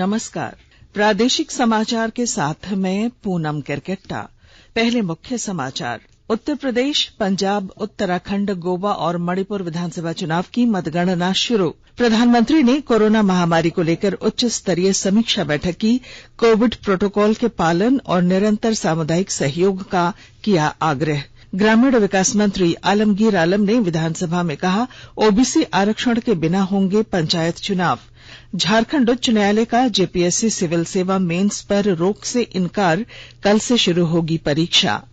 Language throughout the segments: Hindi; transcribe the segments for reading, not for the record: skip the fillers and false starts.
नमस्कार। प्रादेशिक समाचार के साथ मैं पूनम केरकेट्टा। पहले मुख्य समाचार। उत्तर प्रदेश, पंजाब, उत्तराखंड, गोवा और मणिपुर विधानसभा चुनाव की मतगणना शुरू। प्रधानमंत्री ने कोरोना महामारी को लेकर उच्च स्तरीय समीक्षा बैठक की। कोविड प्रोटोकॉल के पालन और निरंतर सामुदायिक सहयोग का किया आग्रह। ग्रामीण विकास मंत्री आलमगीर आलम ने विधानसभा में कहा, ओबीसी आरक्षण के बिना होंगे पंचायत चुनाव। झारखंड उच्च न्यायालय का जेपीएससी सिविल सेवा मेंस पर रोक से इनकार, कल से शुरू होगी परीक्षा।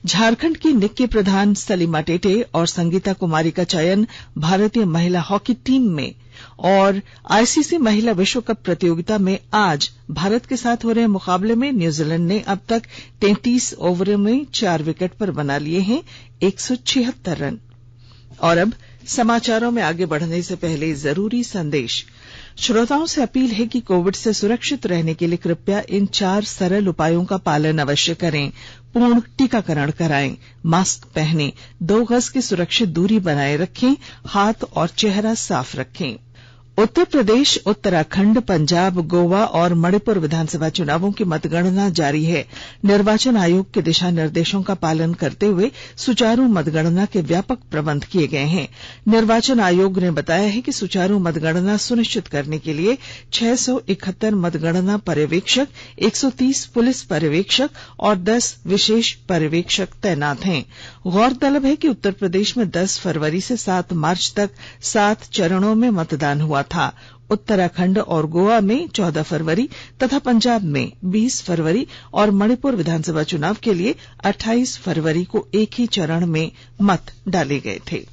झारखंड की निक्की प्रधान सलीमा टेटे और संगीता कुमारी का चयन भारतीय महिला हॉकी टीम में। और आईसीसी महिला विश्व कप प्रतियोगिता में आज भारत के साथ हो रहे मुकाबले में न्यूजीलैंड ने अब तक 33 ओवरों में 4 विकेट पर बना लिए हैं 176 रन। और अब समाचारों में आगे बढ़ने से पहले जरूरी संदेश। श्रोताओं से अपील है कि कोविड से सुरक्षित रहने के लिए कृपया इन 4 सरल उपायों का पालन अवश्य करें। पूर्ण टीकाकरण कराएं, मास्क पहनें, 2 गज की सुरक्षित दूरी बनाए रखें, हाथ और चेहरा साफ रखें। उत्तर प्रदेश, उत्तराखंड, पंजाब, गोवा और मणिपुर विधानसभा चुनावों की मतगणना जारी है। निर्वाचन आयोग के दिशा निर्देशों का पालन करते हुए सुचारू मतगणना के व्यापक प्रबंध किए गए हैं। निर्वाचन आयोग ने बताया है कि सुचारू मतगणना सुनिश्चित करने के लिए 671 मतगणना पर्यवेक्षक, 130 पुलिस पर्यवेक्षक और 10 विशेष पर्यवेक्षक तैनात हैं। गौरतलब है कि उत्तर प्रदेश में 10 फरवरी से 7 मार्च तक 7 चरणों में मतदान हुआ था। उत्तराखंड और गोवा में 14 फरवरी तथा पंजाब में 20 फरवरी और मणिपुर विधानसभा चुनाव के लिए 28 फरवरी को एक ही चरण में मत डाले गए थे।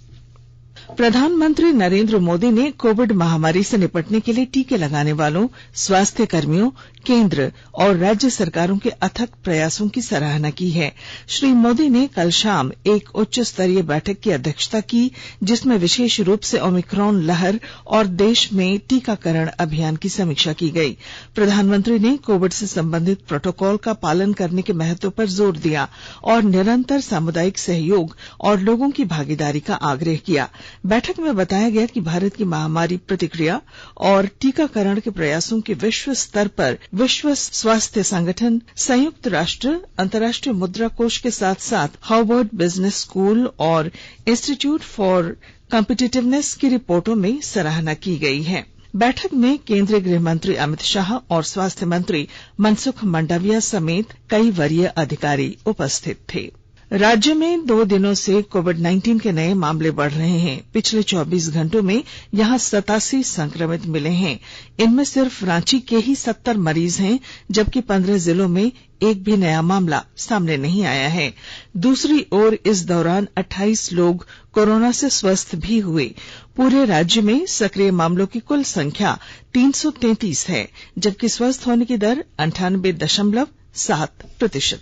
प्रधानमंत्री नरेंद्र मोदी ने कोविड महामारी से निपटने के लिए टीके लगाने वालों, स्वास्थ्य कर्मियों, केंद्र और राज्य सरकारों के अथक प्रयासों की सराहना की है। श्री मोदी ने कल शाम एक उच्च स्तरीय बैठक की अध्यक्षता की, जिसमें विशेष रूप से ओमिक्रॉन लहर और देश में टीकाकरण अभियान की समीक्षा की गई। प्रधानमंत्री ने कोविड से संबंधित प्रोटोकॉल का पालन करने के महत्व पर जोर दिया और निरंतर सामुदायिक सहयोग और लोगों की भागीदारी का आग्रह किया। बैठक में बताया गया कि भारत की महामारी प्रतिक्रिया और टीकाकरण के प्रयासों की विश्व स्तर पर विश्व स्वास्थ्य संगठन, संयुक्त राष्ट्र, अंतर्राष्ट्रीय मुद्रा कोष के साथ साथ हार्वर्ड बिजनेस स्कूल और इंस्टीट्यूट फॉर कॉम्पिटिटिवनेस की रिपोर्टों में सराहना की गई है। बैठक में केंद्रीय गृह मंत्री अमित शाह और स्वास्थ्य मंत्री मनसुख मंडाविया समेत कई वरीय अधिकारी उपस्थित थे। राज्य में 2 दिनों से कोविड-19 के नए मामले बढ़ रहे हैं। पिछले 24 घंटों में यहां 87 संक्रमित मिले हैं। इनमें सिर्फ रांची के ही 70 मरीज हैं, जबकि 15 जिलों में एक भी नया मामला सामने नहीं आया है। दूसरी ओर इस दौरान 28 लोग कोरोना से स्वस्थ भी हुए। पूरे राज्य में सक्रिय मामलों की कुल संख्या 333 है, जबकि स्वस्थ होने की दर 98.7%।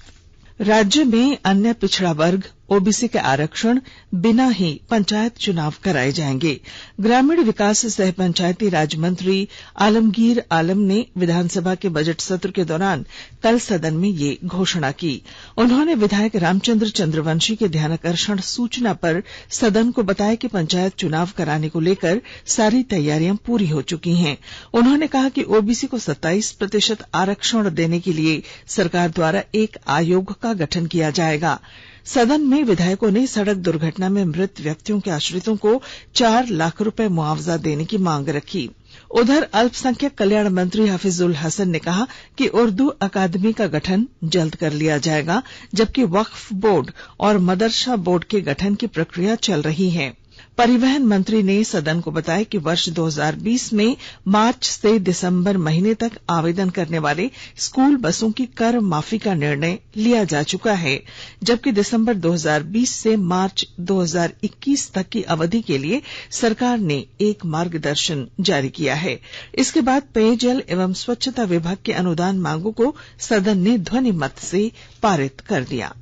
राज्य में अन्य पिछड़ा वर्ग, ओबीसी के आरक्षण बिना ही पंचायत चुनाव कराए जाएंगे। ग्रामीण विकास सह पंचायती राज मंत्री आलमगीर आलम ने विधानसभा के बजट सत्र के दौरान कल सदन में ये घोषणा की। उन्होंने विधायक रामचंद्र चंद्रवंशी के ध्यानाकर्षण सूचना पर सदन को बताया कि पंचायत चुनाव कराने को लेकर सारी तैयारियां पूरी हो चुकी हैं। उन्होंने कहा कि ओबीसी को 27% आरक्षण देने के लिए सरकार द्वारा एक आयोग का गठन किया जाएगा। सदन में विधायकों ने सड़क दुर्घटना में मृत व्यक्तियों के आश्रितों को 4 लाख रुपए मुआवजा देने की मांग रखी। उधर अल्पसंख्यक कल्याण मंत्री हफीजुल हसन ने कहा कि उर्दू अकादमी का गठन जल्द कर लिया जाएगा, जबकि वक्फ बोर्ड और मदरसा बोर्ड के गठन की प्रक्रिया चल रही है। परिवहन मंत्री ने सदन को बताया कि वर्ष 2020 में मार्च से दिसंबर महीने तक आवेदन करने वाले स्कूल बसों की कर माफी का निर्णय लिया जा चुका है, जबकि दिसंबर 2020 से मार्च 2021 तक की अवधि के लिए सरकार ने एक मार्गदर्शन जारी किया है। इसके बाद पेयजल एवं स्वच्छता विभाग के अनुदान मांगों को सदन ने ध्वनि मत से पारित कर दिया।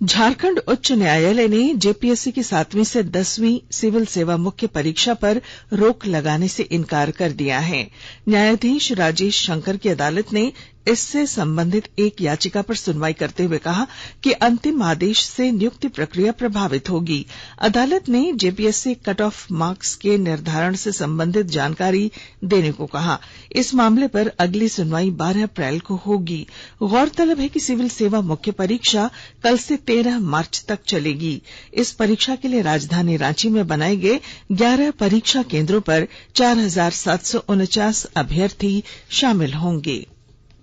झारखंड उच्च न्यायालय ने जेपीएससी की 7वीं से 10वीं सिविल सेवा मुख्य परीक्षा पर रोक लगाने से इनकार कर दिया है। न्यायाधीश राजेश शंकर की अदालत ने इससे संबंधित एक याचिका पर सुनवाई करते हुए कहा कि अंतिम आदेश से नियुक्ति प्रक्रिया प्रभावित होगी। अदालत ने जेपीएससी कट ऑफ मार्क्स के निर्धारण से संबंधित जानकारी देने को कहा। इस मामले पर अगली सुनवाई 12 अप्रैल को होगी। गौरतलब है कि सिविल सेवा मुख्य परीक्षा कल से 13 मार्च तक चलेगी। इस परीक्षा के लिए राजधानी रांची में बनाए गए 11 परीक्षा केंद्रों पर 4749 अभ्यर्थी शामिल होंगे।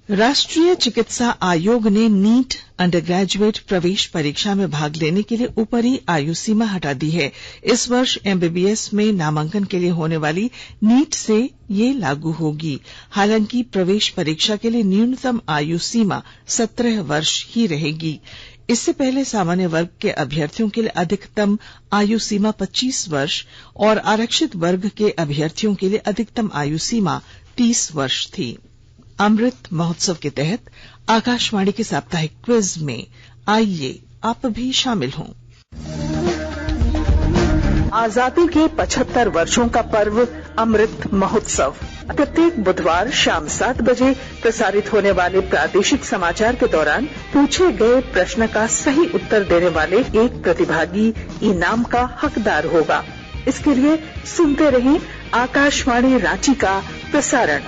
राष्ट्रीय चिकित्सा आयोग ने नीट अंडर ग्रेजुएट प्रवेश परीक्षा में भाग लेने के लिए ऊपरी आयु सीमा हटा दी है। इस वर्ष एमबीबीएस में नामांकन के लिए होने वाली नीट से ये लागू होगी। हालांकि प्रवेश परीक्षा के लिए न्यूनतम आयु सीमा 17 वर्ष ही रहेगी। इससे पहले सामान्य वर्ग के अभ्यर्थियों के लिए अधिकतम आयु सीमा 25 वर्ष और आरक्षित वर्ग के अभ्यर्थियों के लिए अधिकतम आयु सीमा 30 वर्ष थी। अमृत महोत्सव के तहत आकाशवाणी के साप्ताहिक क्विज में आइए आप भी शामिल हों। आजादी के 75 वर्षों का पर्व अमृत महोत्सव प्रत्येक बुधवार शाम 7 बजे प्रसारित होने वाले प्रादेशिक समाचार के दौरान पूछे गए प्रश्न का सही उत्तर देने वाले एक प्रतिभागी इनाम का हकदार होगा। इसके लिए सुनते रहें आकाशवाणी रांची का प्रसारण।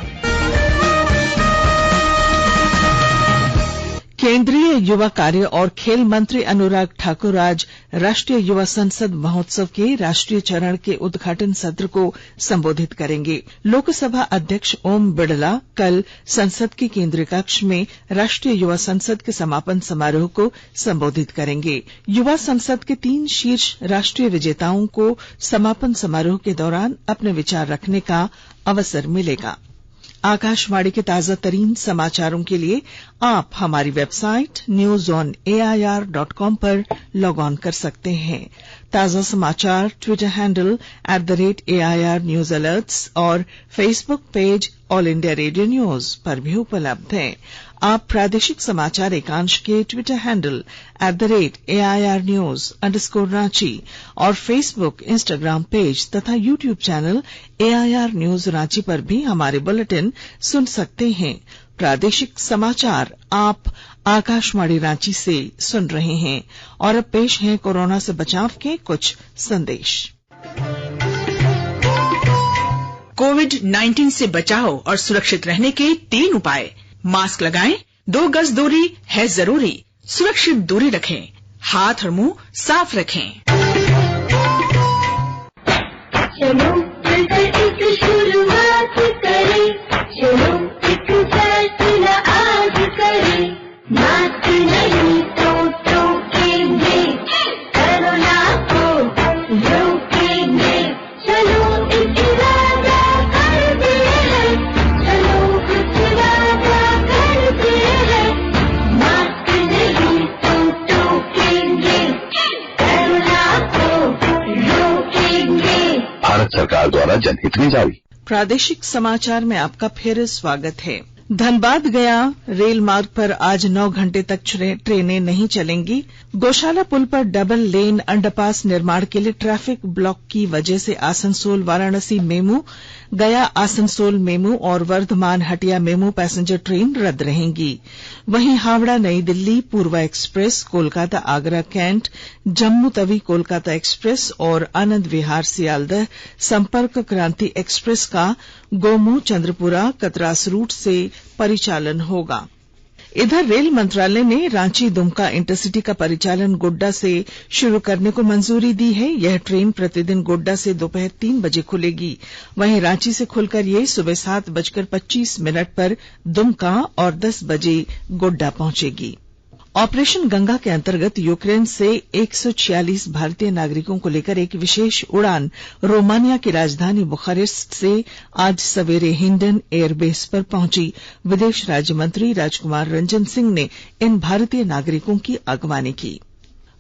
केंद्रीय युवा कार्य और खेल मंत्री अनुराग ठाकुर आज राष्ट्रीय युवा संसद महोत्सव के राष्ट्रीय चरण के उद्घाटन सत्र को संबोधित करेंगे। लोकसभा अध्यक्ष ओम बिड़ला कल संसद के केंद्रीय कक्ष में राष्ट्रीय युवा संसद के समापन समारोह को संबोधित करेंगे। युवा संसद के 3 शीर्ष राष्ट्रीय विजेताओं को समापन समारोह के दौरान अपने विचार रखने का अवसर मिलेगा। आकाशवाणी के ताजा तरीन समाचारों के लिए आप हमारी वेबसाइट newsonair.com पर लॉग ऑन कर सकते हैं। ताजा समाचार Twitter handle @AIR News Alerts और Facebook page all India radio news पर भी उपलब्ध हैं। आप प्रादेशिक समाचार एकांश के ट्विटर हैंडल @AIR News_Ranchi और फेसबुक, इंस्टाग्राम पेज तथा YouTube channel AIR News Ranchi पर भी हमारे बुलेटिन सुन सकते हैं। प्रादेशिक समाचार आप आकाशवाणी रांची से सुन रहे हैं और अब पेश हैं कोरोना से बचाव के कुछ संदेश। कोविड-19 से बचाव और सुरक्षित रहने के 3 उपाय। मास्क लगाएं, 2 गज दूरी है जरूरी, सुरक्षित दूरी रखें, हाथ और मुंह साफ रखें। चलो मिलकर एक शुरुआत करें, चलो एक फैसला आज करें, मास्क नहीं तो टोकेंगे, कोरोना को रोकेंगे, चलो एक वादा करते हैं, चलो कुछ वादा करते हैं, मास्क नहीं तो टोकेंगे, कोरोना को रोकेंगे। भारत सरकार द्वारा जनहित में जारी। प्रादेशिक समाचार में आपका फिर स्वागत है। धनबाद गया रेल मार्ग पर आज 9 घंटे तक ट्रेनें नहीं चलेंगी। गौशाला पुल पर डबल लेन अंडरपास निर्माण के लिए ट्रैफिक ब्लॉक की वजह से आसनसोल वाराणसी मेमू, गया आसनसोल मेमू और Bardhaman Hatia MEMU passenger train रद्द रहेंगी। वहीं Howrah New Delhi Poorva express, Kolkata Agra cantt, Jammu Tawi Kolkata express और आनंद विहार सियालदह संपर्क क्रांति एक्सप्रेस का गोमू चंद्रपुरा कतरास रूट से परिचालन होगा। इधर रेल मंत्रालय ने रांची दुमका इंटरसिटी का परिचालन गोड्डा से शुरू करने को मंजूरी दी है। यह ट्रेन प्रतिदिन गोड्डा से दोपहर 3 बजे खुलेगी। वहीं रांची से खुलकर ये सुबह 7:25 पर दुमका और 10 बजे गोड्डा पहुंचेगी। ऑपरेशन गंगा के अंतर्गत यूक्रेन से 146 भारतीय नागरिकों को लेकर एक विशेष उड़ान रोमानिया की राजधानी बुखारेस्ट से आज सवेरे हिंडन एयरबेस पर पहुंची। विदेश राज्य मंत्री राजकुमार रंजन सिंह ने इन भारतीय नागरिकों की अगवानी की।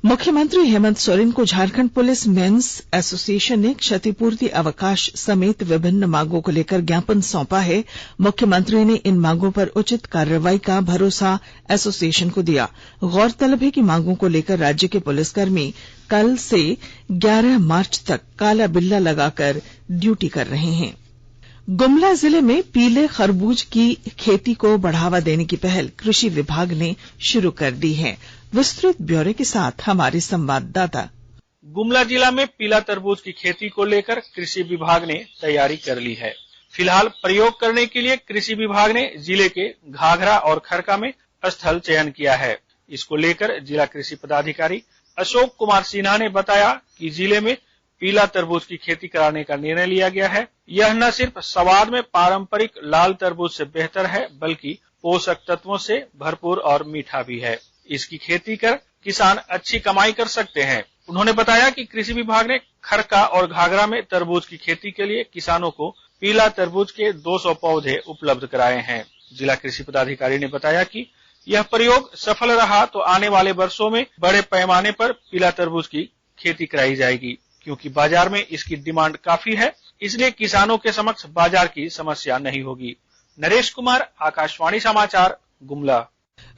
मुख्यमंत्री हेमंत सोरेन को झारखंड पुलिस मेंस एसोसिएशन ने क्षतिपूर्ति अवकाश समेत विभिन्न मांगों को लेकर ज्ञापन सौंपा है। मुख्यमंत्री ने इन मांगों पर उचित कार्रवाई का भरोसा एसोसिएशन को दिया। गौरतलब है कि मांगों को लेकर राज्य के पुलिसकर्मी कल से 11 मार्च तक काला बिल्ला लगाकर ड्यूटी कर रहे हैं। गुमला जिले में पीले खरबूज की खेती को बढ़ावा देने की पहल कृषि विभाग ने शुरू कर दी है। विस्तृत ब्यौरे के साथ हमारे संवाददाता। गुमला जिला में पीला तरबूज की खेती को लेकर कृषि विभाग ने तैयारी कर ली है। फिलहाल प्रयोग करने के लिए कृषि विभाग ने जिले के घाघरा और खरका में स्थल चयन किया है। इसको लेकर जिला कृषि पदाधिकारी अशोक कुमार सिन्हा ने बताया कि जिले में पीला तरबूज की खेती कराने का निर्णय लिया गया है। यह न सिर्फ स्वाद में पारंपरिक लाल तरबूज से बेहतर है, बल्कि पोषक तत्वों से भरपूर और मीठा भी है। इसकी खेती कर किसान अच्छी कमाई कर सकते हैं। उन्होंने बताया कि कृषि विभाग ने खरका और घाघरा में तरबूज की खेती के लिए किसानों को पीला तरबूज के 200 पौधे उपलब्ध कराए हैं। जिला कृषि पदाधिकारी ने बताया कि यह प्रयोग सफल रहा तो आने वाले वर्षों में बड़े पैमाने पर पीला तरबूज की खेती कराई जाएगी, क्योंकि बाजार में इसकी डिमांड काफी है, इसलिए किसानों के समक्ष बाजार की समस्या नहीं होगी। नरेश कुमार, आकाशवाणी समाचार, गुमला।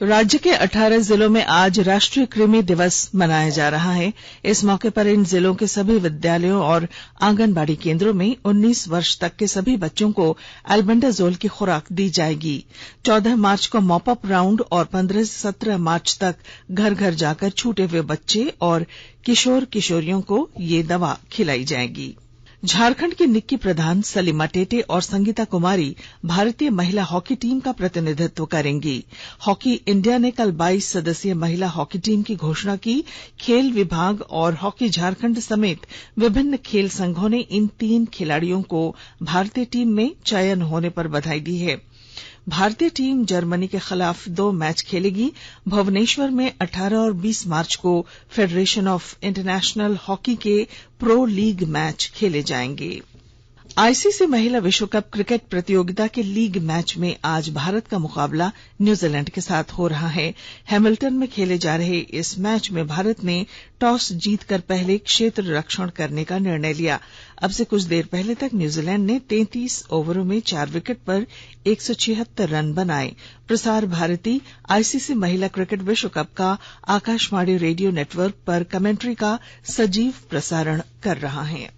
राज्य के 18 जिलों में आज राष्ट्रीय कृमि दिवस मनाया जा रहा है। इस मौके पर इन जिलों के सभी विद्यालयों और आंगनबाड़ी केंद्रों में 19 वर्ष तक के सभी बच्चों को एल्बेंडाजोल की खुराक दी जाएगी। 14 मार्च को मॉप अप राउंड और 15 से 17 मार्च तक घर घर जाकर छूटे हुए बच्चे और किशोर किशोरियों को ये दवा खिलाई जाएगी। झारखंड की निक्की प्रधान, सलीमा टेटे और संगीता कुमारी भारतीय महिला हॉकी टीम का प्रतिनिधित्व करेंगी। हॉकी इंडिया ने कल 22 सदस्यीय महिला हॉकी टीम की घोषणा की। खेल विभाग और हॉकी झारखंड समेत विभिन्न खेल संघों ने इन 3 खिलाड़ियों को भारतीय टीम में चयन होने पर बधाई दी है। भारतीय टीम जर्मनी के खिलाफ 2 मैच खेलेगी। भुवनेश्वर में 18 और 20 मार्च को फेडरेशन ऑफ इंटरनेशनल हॉकी के प्रो लीग मैच खेले जाएंगे। आईसीसी महिला विश्व कप क्रिकेट प्रतियोगिता के लीग मैच में आज भारत का मुकाबला न्यूजीलैंड के साथ हो रहा है। हैमिल्टन में खेले जा रहे इस मैच में भारत ने टॉस जीतकर पहले क्षेत्र रक्षण करने का निर्णय लिया। अब से कुछ देर पहले तक न्यूजीलैंड ने 33 ओवरों में 4 विकेट पर 176 रन बनाए। प्रसार भारती आईसीसी महिला क्रिकेट विश्व कप का आकाशवाणी रेडियो नेटवर्क पर कमेंट्री का सजीव प्रसारण कर रहा है।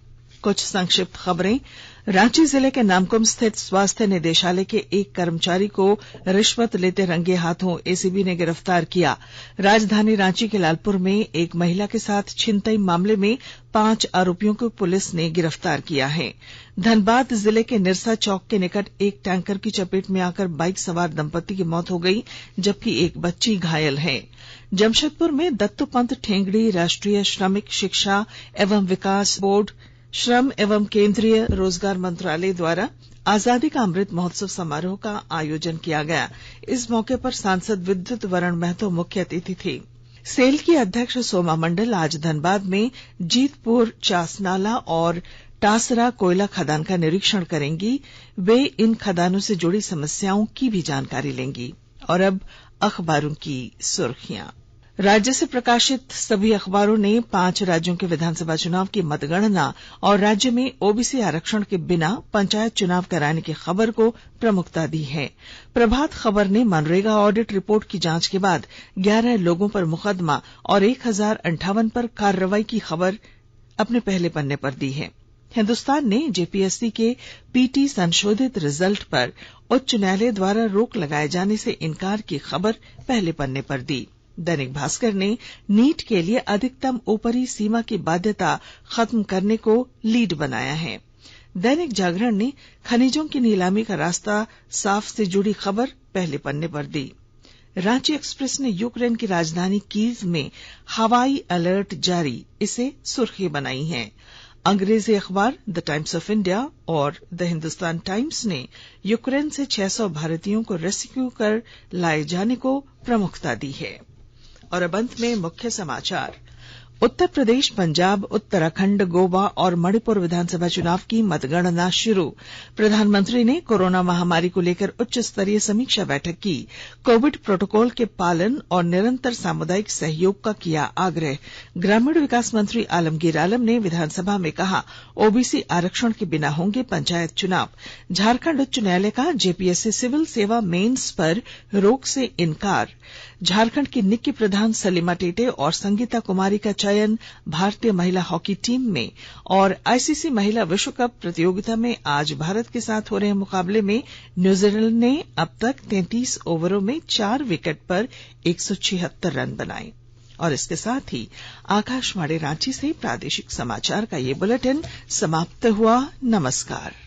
कुछ संक्षिप्त खबरें। रांची जिले के नामकुम स्थित स्वास्थ्य निदेशालय के एक कर्मचारी को रिश्वत लेते रंगे हाथों एसीबी ने गिरफ्तार किया। राजधानी रांची के लालपुर में एक महिला के साथ छिनतई मामले में 5 आरोपियों को पुलिस ने गिरफ्तार किया है। धनबाद जिले के निरसा चौक के निकट एक टैंकर की चपेट में आकर बाइक सवार दंपति की मौत हो गई, जबकि एक बच्ची घायल है। जमशेदपुर में दत्तोपंत ठेंगड़ी राष्ट्रीय श्रमिक शिक्षा एवं विकास बोर्ड, श्रम एवं केंद्रीय रोजगार मंत्रालय द्वारा आजादी का अमृत महोत्सव समारोह का आयोजन किया गया। इस मौके पर सांसद विद्युत वरण महतो मुख्य अतिथि थे। सेल की अध्यक्ष सोमा मंडल आज धनबाद में जीतपुर चासनाला और टासरा कोयला खदान का निरीक्षण करेंगी। वे इन खदानों से जुड़ी समस्याओं की भी जानकारी लेंगी। और अब अखबारों की सुर्खियां। राज्य से प्रकाशित सभी अखबारों ने 5 राज्यों के विधानसभा चुनाव की मतगणना और राज्य में ओबीसी आरक्षण के बिना पंचायत चुनाव कराने की खबर को प्रमुखता दी है। प्रभात खबर ने मनरेगा ऑडिट रिपोर्ट की जांच के बाद 11 लोगों पर मुकदमा और 1058 पर कार्रवाई की खबर अपने पहले पन्ने पर दी है। हिन्दुस्तान ने जेपीएससी के पीटी संशोधित रिजल्ट पर उच्च न्यायालय द्वारा रोक लगाए जाने से इनकार की खबर पहले पन्ने पर दी। दैनिक भास्कर ने नीट के लिए अधिकतम ऊपरी सीमा की बाध्यता खत्म करने को लीड बनाया है। दैनिक जागरण ने खनिजों की नीलामी का रास्ता साफ से जुड़ी खबर पहले पन्ने पर दी। रांची एक्सप्रेस ने यूक्रेन की राजधानी कीव में हवाई अलर्ट जारी, इसे सुर्खी बनाई है। अंग्रेजी अखबार द टाइम्स ऑफ इंडिया और द हिंदुस्तान टाइम्स ने यूक्रेन से 600 भारतीयों को रेस्क्यू कर लाए जाने को प्रमुखता दी है। और अब अंत में मुख्य समाचार। उत्तर प्रदेश, पंजाब, उत्तराखंड, गोवा और मणिपुर विधानसभा चुनाव की मतगणना शुरू। प्रधानमंत्री ने कोरोना महामारी को लेकर उच्च स्तरीय समीक्षा बैठक की। कोविड प्रोटोकॉल के पालन और निरंतर सामुदायिक सहयोग का किया आग्रह। ग्रामीण विकास मंत्री आलमगीर आलम ने विधानसभा में कहा, ओबीसी आरक्षण के बिना होंगे पंचायत चुनाव। झारखंड उच्च न्यायालय का जेपीएससी सिविल सेवा मेंस पर रोक से इनकार। झारखंड की निक्की प्रधान, सलीमा टेटे और संगीता कुमारी का चयन भारतीय महिला हॉकी टीम में। और आईसीसी महिला विश्व कप प्रतियोगिता में आज भारत के साथ हो रहे मुकाबले में न्यूजीलैंड ने अब तक 33 ओवरों में 4 विकेट पर 176 रन बनाए। और इसके साथ ही आकाशवाणी रांची से प्रादेशिक समाचार का ये बुलेटिन समाप्त हुआ। नमस्कार।